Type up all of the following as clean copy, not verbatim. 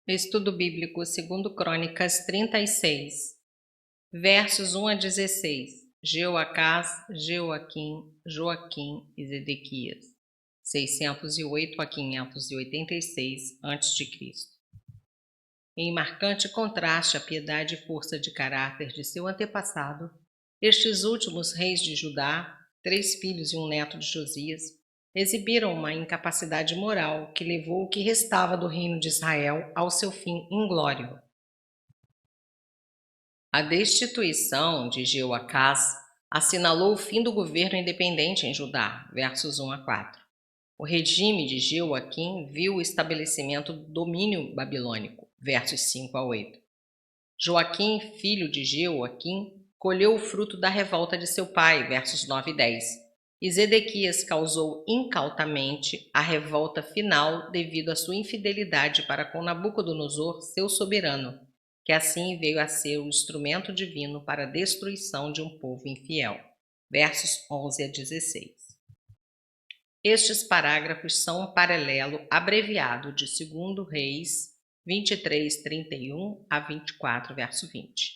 Estudo Bíblico segundo Crônicas 36, versos 1 a 16. Jeoacás, Jeoaquim, Joaquim e Zedequias, 608 a 586 a.C. Em marcante contraste à piedade e força de caráter de seu antepassado, estes últimos reis de Judá, 3 filhos e um neto de Josias, exibiram uma incapacidade moral que levou o que restava do reino de Israel ao seu fim inglório. A destituição de Jeoacás assinalou o fim do governo independente em Judá, versos 1 a 4. O regime de Jeoaquim viu o estabelecimento do domínio babilônico, versos 5 a 8. Joaquim, filho de Jeoaquim, colheu o fruto da revolta de seu pai, versos 9 e 10. E Zedequias causou incautamente a revolta final devido à sua infidelidade para com Nabucodonosor, seu soberano, que assim veio a ser o instrumento divino para a destruição de um povo infiel. Versos 11 a 16. Estes parágrafos são um paralelo abreviado de 2 Reis 23, 31 a 24, verso 20.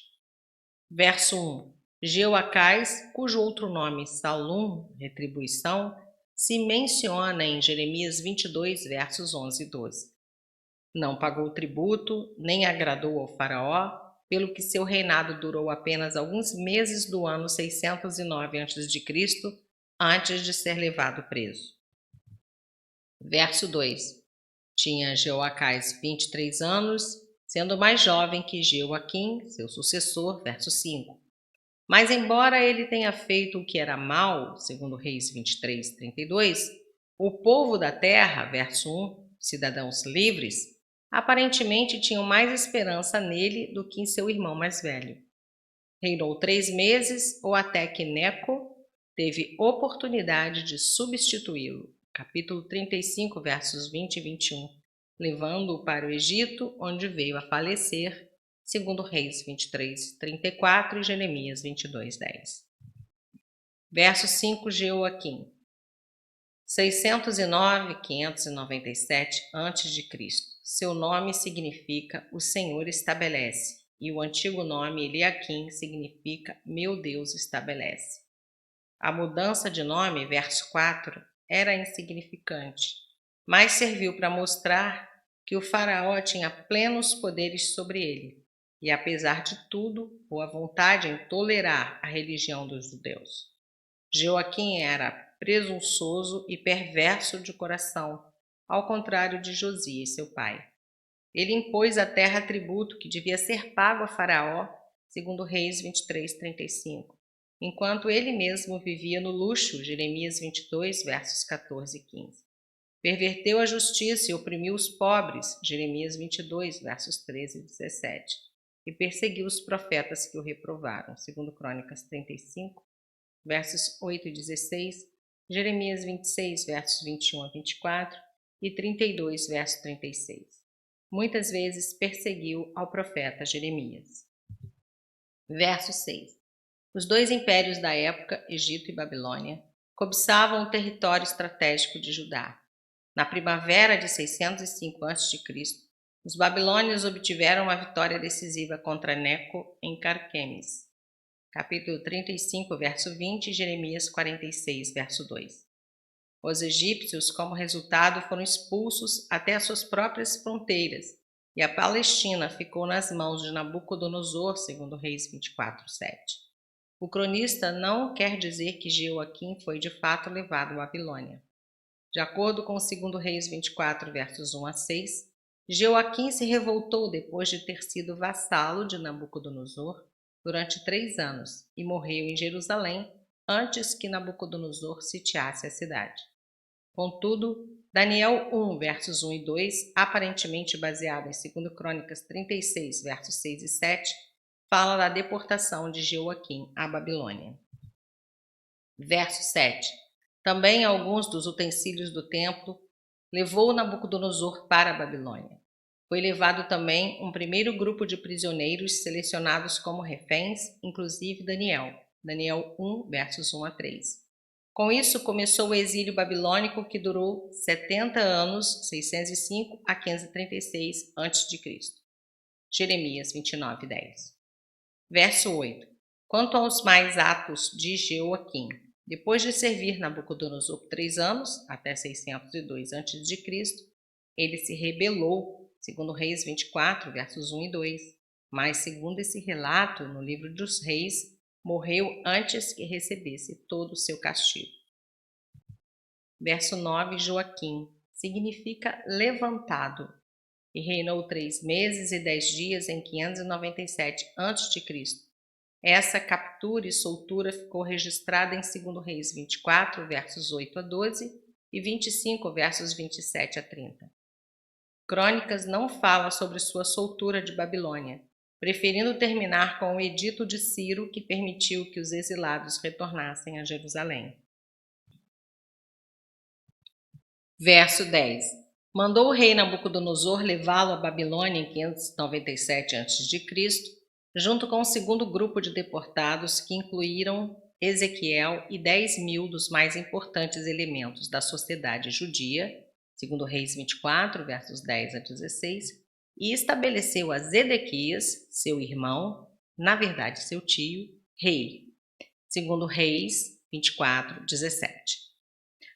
Verso 1. Jeoacás, cujo outro nome Salum, retribuição, se menciona em Jeremias 22, versos 11 e 12. Não pagou tributo, nem agradou ao faraó, pelo que seu reinado durou apenas alguns meses do ano 609 a.C., antes de ser levado preso. Verso 2. Tinha Jeoacás 23 anos, sendo mais jovem que Jeoaquim, seu sucessor, verso 5. Mas embora ele tenha feito o que era mal, segundo Reis 23, 32, o povo da terra, verso 1, cidadãos livres, aparentemente tinham mais esperança nele do que em seu irmão mais velho. Reinou 3 meses ou até que Neco teve oportunidade de substituí-lo, capítulo 35, versos 20 e 21, levando-o para o Egito, onde veio a falecer, segundo Reis 23, 34 e Jeremias 22, 10. Verso 5, Jeoaquim, 609, 597 a.C. Seu nome significa o Senhor estabelece, e o antigo nome Eliaquim significa meu Deus estabelece. A mudança de nome, verso 4, era insignificante, mas serviu para mostrar que o faraó tinha plenos poderes sobre ele, e apesar de tudo, boa vontade em tolerar a religião dos judeus. Jeoaquim era presunçoso e perverso de coração, ao contrário de Josias, seu pai. Ele impôs à terra tributo que devia ser pago a Faraó, segundo Reis 23, 35, enquanto ele mesmo vivia no luxo, Jeremias 22, versos 14 e 15. Perverteu a justiça e oprimiu os pobres, Jeremias 22, versos 13 e 17, e perseguiu os profetas que o reprovaram, segundo Crônicas 35, versos 8 e 16, Jeremias 26, versos 21 a 24 e 32, verso 36. Muitas vezes perseguiu ao profeta Jeremias. Verso 6. Os 2 impérios da época, Egito e Babilônia, cobiçavam o território estratégico de Judá. Na primavera de 605 a.C., os babilônios obtiveram uma vitória decisiva contra Neco em Carquemes. Capítulo 35, verso 20 e Jeremias 46, verso 2. Os egípcios, como resultado, foram expulsos até as suas próprias fronteiras, e a Palestina ficou nas mãos de Nabucodonosor, segundo Reis 24, 7. O cronista não quer dizer que Jeoaquim foi de fato levado à Babilônia. De acordo com 2 Reis 24, versos 1 a 6, Jeoaquim se revoltou depois de ter sido vassalo de Nabucodonosor durante 3 anos e morreu em Jerusalém antes que Nabucodonosor sitiasse a cidade. Contudo, Daniel 1, versos 1 e 2, aparentemente baseado em 2 Crônicas 36, versos 6 e 7, fala da deportação de Jeoaquim à Babilônia. Verso 7. Também alguns dos utensílios do templo levou Nabucodonosor para a Babilônia. Foi levado também um primeiro grupo de prisioneiros selecionados como reféns, inclusive Daniel. Daniel 1, versos 1 a 3. Com isso, começou o exílio babilônico que durou 70 anos, 605 a 536 a.C. Jeremias 29, 10. Verso 8. Quanto aos mais atos de Jeoaquim, depois de servir Nabucodonosor por 3 anos, até 602 a.C., ele se rebelou, segundo Reis 24, versos 1 e 2. Mas, segundo esse relato, no livro dos Reis, morreu antes que recebesse todo o seu castigo. Verso 9, Joaquim, significa levantado, e reinou 3 meses e 10 dias em 597 a.C. Essa captura e soltura ficou registrada em 2 Reis 24, versos 8 a 12 e 25, versos 27 a 30. Crônicas não fala sobre sua soltura de Babilônia, preferindo terminar com o edito de Ciro que permitiu que os exilados retornassem a Jerusalém. Verso 10. Mandou o rei Nabucodonosor levá-lo a Babilônia em 597 a.C., junto com o segundo grupo de deportados que incluíram Ezequiel e 10.000 dos mais importantes elementos da sociedade judia, segundo Reis 24, versos 10 a 16, e estabeleceu a Zedequias, seu irmão, na verdade seu tio, rei, segundo Reis 24, 17.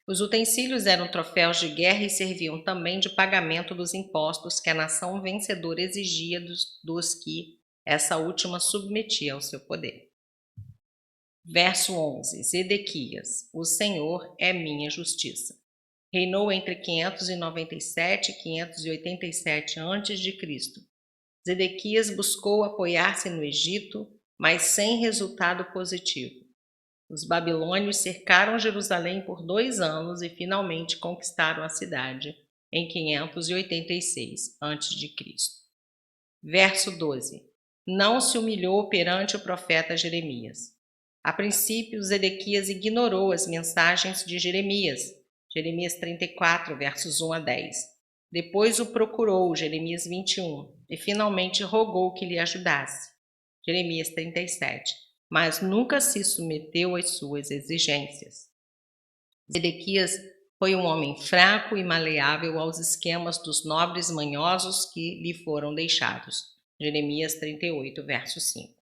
Os utensílios eram troféus de guerra e serviam também de pagamento dos impostos que a nação vencedora exigia dos que essa última submetia ao seu poder. Verso 11. Zedequias, o Senhor é minha justiça. Reinou entre 597 e 587 a.C. Zedequias buscou apoiar-se no Egito, mas sem resultado positivo. Os babilônios cercaram Jerusalém por 2 anos e finalmente conquistaram a cidade em 586 a.C. Verso 12. Não se humilhou perante o profeta Jeremias. A princípio, Zedequias ignorou as mensagens de Jeremias, Jeremias 34, versos 1 a 10. Depois o procurou, Jeremias 21, e finalmente rogou que lhe ajudasse, Jeremias 37, mas nunca se submeteu às suas exigências. Zedequias foi um homem fraco e maleável aos esquemas dos nobres manhosos que lhe foram deixados, Jeremias 38, verso 5.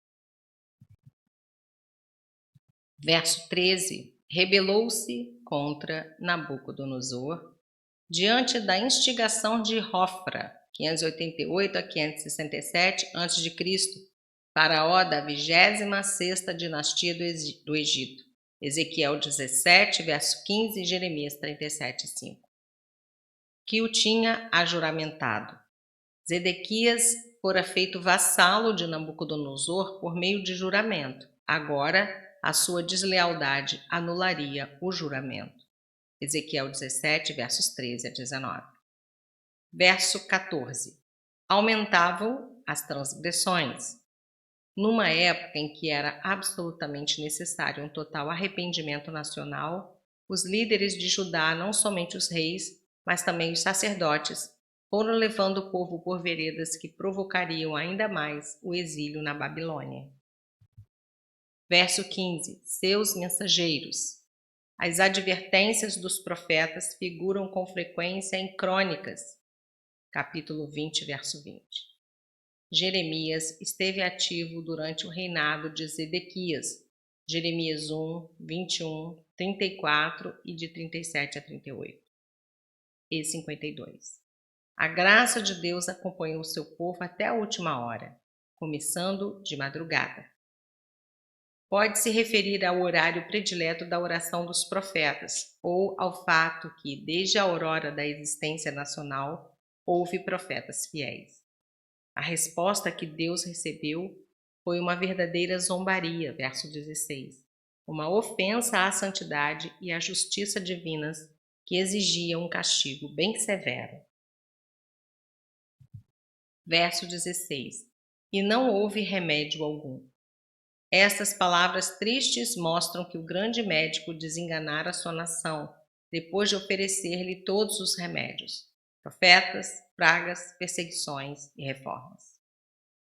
Verso 13. Rebelou-se contra Nabucodonosor diante da instigação de Hofra, 588 a 567 a.C., faraó da 26ª dinastia do Egito, Ezequiel 17, verso 15 e Jeremias 37, 5. Que o tinha ajuramentado. Zedequias fora feito vassalo de Nabucodonosor por meio de juramento. Agora, a sua deslealdade anularia o juramento. Ezequiel 17, versos 13 a 19. Verso 14. Aumentavam as transgressões. Numa época em que era absolutamente necessário um total arrependimento nacional, os líderes de Judá, não somente os reis, mas também os sacerdotes, foram levando o povo por veredas que provocariam ainda mais o exílio na Babilônia. Verso 15. Seus mensageiros. As advertências dos profetas figuram com frequência em Crônicas, capítulo 20, verso 20. Jeremias esteve ativo durante o reinado de Zedequias, Jeremias 1, 21, 34 e de 37 a 38 e 52. A graça de Deus acompanhou seu povo até a última hora, começando de madrugada. Pode-se referir ao horário predileto da oração dos profetas, ou ao fato que, desde a aurora da existência nacional, houve profetas fiéis. A resposta que Deus recebeu foi uma verdadeira zombaria, verso 16, uma ofensa à santidade e à justiça divinas que exigia um castigo bem severo. Verso 16. E não houve remédio algum. Estas palavras tristes mostram que o grande médico desenganara a sua nação, depois de oferecer-lhe todos os remédios, profetas, pragas, perseguições e reformas.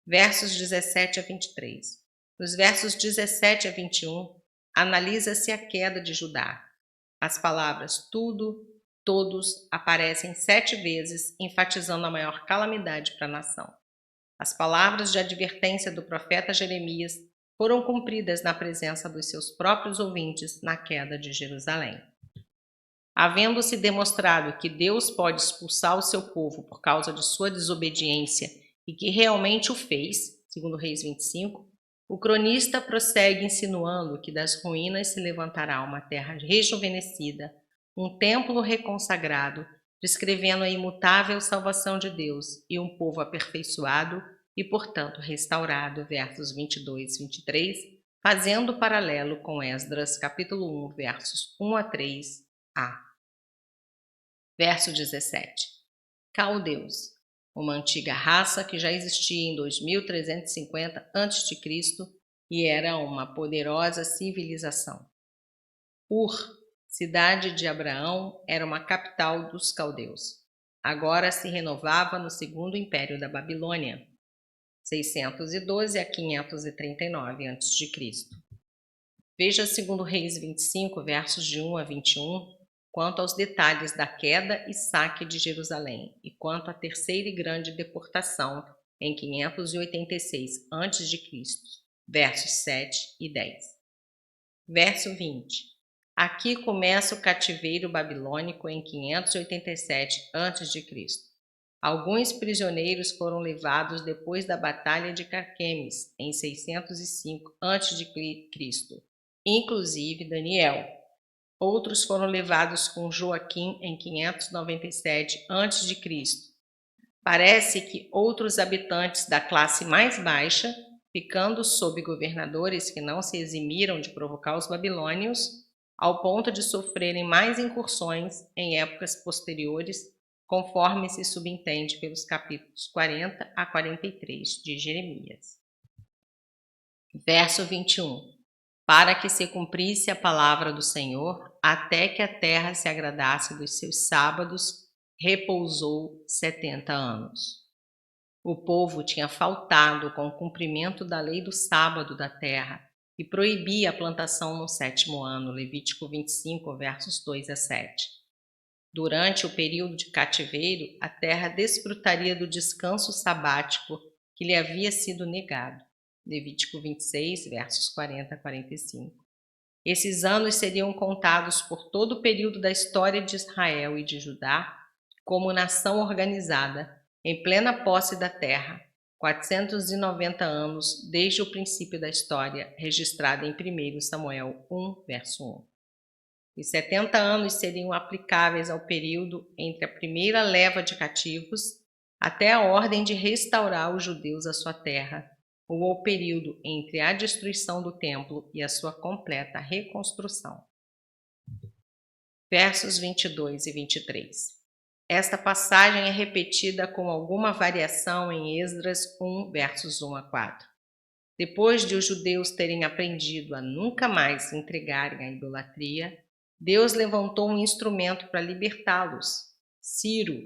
Versos 17 a 23. Nos versos 17 a 21, analisa-se a queda de Judá. As palavras tudo, todos aparecem 7 vezes, enfatizando a maior calamidade para a nação. As palavras de advertência do profeta Jeremias foram cumpridas na presença dos seus próprios ouvintes na queda de Jerusalém. Havendo-se demonstrado que Deus pode expulsar o seu povo por causa de sua desobediência e que realmente o fez, segundo Reis 25, o cronista prossegue insinuando que das ruínas se levantará uma terra rejuvenescida, um templo reconsagrado, descrevendo a imutável salvação de Deus e um povo aperfeiçoado e, portanto, restaurado, versos 22 e 23, fazendo paralelo com Esdras, capítulo 1, versos 1 a 3a. Verso 17. Caldeus, uma antiga raça que já existia em 2350 a.C. e era uma poderosa civilização. Ur, cidade de Abraão, era uma capital dos caldeus. Agora se renovava no segundo império da Babilônia, 612 a 539 a.C. Veja 2 Reis 25, versos de 1 a 21, quanto aos detalhes da queda e saque de Jerusalém e quanto à terceira e grande deportação em 586 a.C., versos 7 e 10. Verso 20. Aqui começa o cativeiro babilônico em 587 a.C. Alguns prisioneiros foram levados depois da Batalha de Carquemes, em 605 a.C., inclusive Daniel. Outros foram levados com Joaquim em 597 a.C. Parece que outros habitantes da classe mais baixa, ficando sob governadores que não se eximiram de provocar os babilônios, ao ponto de sofrerem mais incursões em épocas posteriores, conforme se subentende pelos capítulos 40 a 43 de Jeremias. Verso 21. Para que se cumprisse a palavra do Senhor, até que a terra se agradasse dos seus sábados, repousou 70 anos. O povo tinha faltado com o cumprimento da lei do sábado da terra e proibia a plantação no 7º ano, Levítico 25, versos 2 a 7. Durante o período de cativeiro, a terra desfrutaria do descanso sabático que lhe havia sido negado. Levítico 26, versos 40 a 45. Esses anos seriam contados por todo o período da história de Israel e de Judá como nação organizada, em plena posse da terra, 490 anos desde o princípio da história, registrada em 1 Samuel 1, verso 1. Os 70 anos seriam aplicáveis ao período entre a primeira leva de cativos até a ordem de restaurar os judeus à sua terra, ou ao período entre a destruição do templo e a sua completa reconstrução. Versos 22 e 23. Esta passagem é repetida com alguma variação em Esdras 1, versos 1 a 4. Depois de os judeus terem aprendido a nunca mais se entregarem à idolatria, Deus levantou um instrumento para libertá-los, Ciro,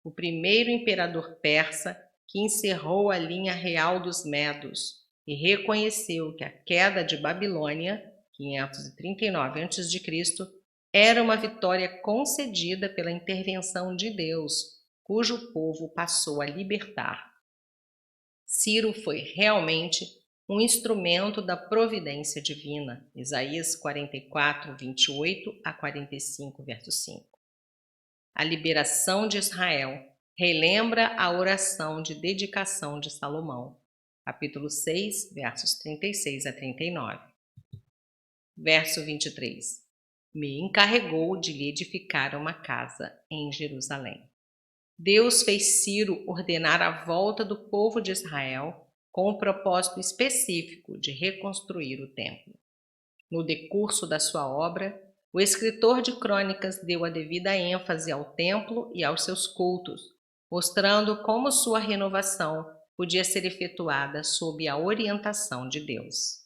o primeiro imperador persa, que encerrou a linha real dos Medos e reconheceu que a queda de Babilônia, 539 a.C., era uma vitória concedida pela intervenção de Deus, cujo povo passou a libertar. Ciro foi realmente um instrumento da providência divina, Isaías 44, 28 a 45, verso 5. A liberação de Israel relembra a oração de dedicação de Salomão, capítulo 6, versos 36 a 39. Verso 23. Me encarregou de lhe edificar uma casa em Jerusalém. Deus fez Ciro ordenar a volta do povo de Israel com o propósito específico de reconstruir o templo. No decurso da sua obra, o escritor de crônicas deu a devida ênfase ao templo e aos seus cultos, mostrando como sua renovação podia ser efetuada sob a orientação de Deus.